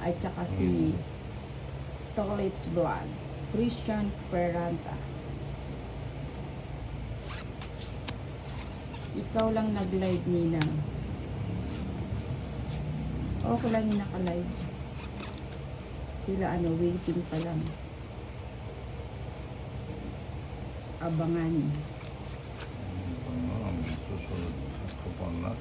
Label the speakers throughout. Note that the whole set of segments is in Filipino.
Speaker 1: at saka si Tolitz Vlog, Christian Peranta. Ikaw lang nag-live, Nina. Ako lang yung naka-live. Sila waiting pa lang. Abangan.
Speaker 2: Susunod ko pa na.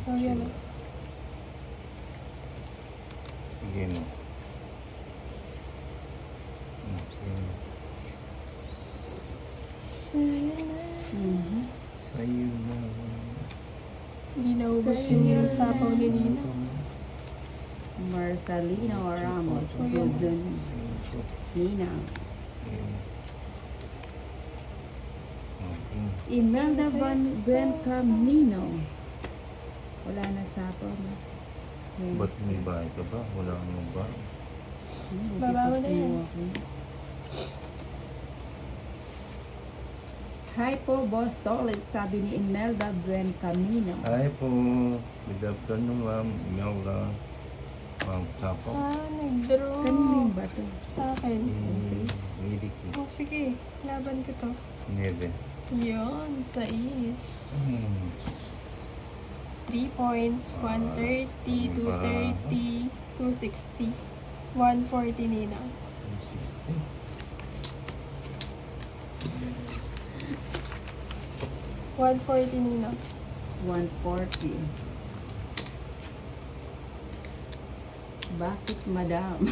Speaker 3: Oh, yan.
Speaker 2: Sige mo. Sa'yo na.
Speaker 3: Hindi naubos yung sapaw ni Nina.
Speaker 1: Marcelino Ramos, Golden Nina. Imelda Van Gwen Camino. Wala na sapaw.
Speaker 2: Ba't may bahay ka ba? Wala kang bahay.
Speaker 3: Babawa na yan.
Speaker 1: Hi po, Boss Tolit, sabi ni Imelda Buen Camino.
Speaker 2: Hi po. Good afternoon, ma'am. Imelda. Ma'am, tapo.
Speaker 3: Nag-draw.
Speaker 1: Kanino yung bato?
Speaker 3: Sa akin.
Speaker 2: Milik ko.
Speaker 3: Oh, sige. Laban ko to.
Speaker 2: Neve.
Speaker 3: Yun, 6. 3 points. 130, 230, 260. 140 Nina.
Speaker 2: 260.
Speaker 3: 140 Nina.
Speaker 1: 140. Bakit, madam?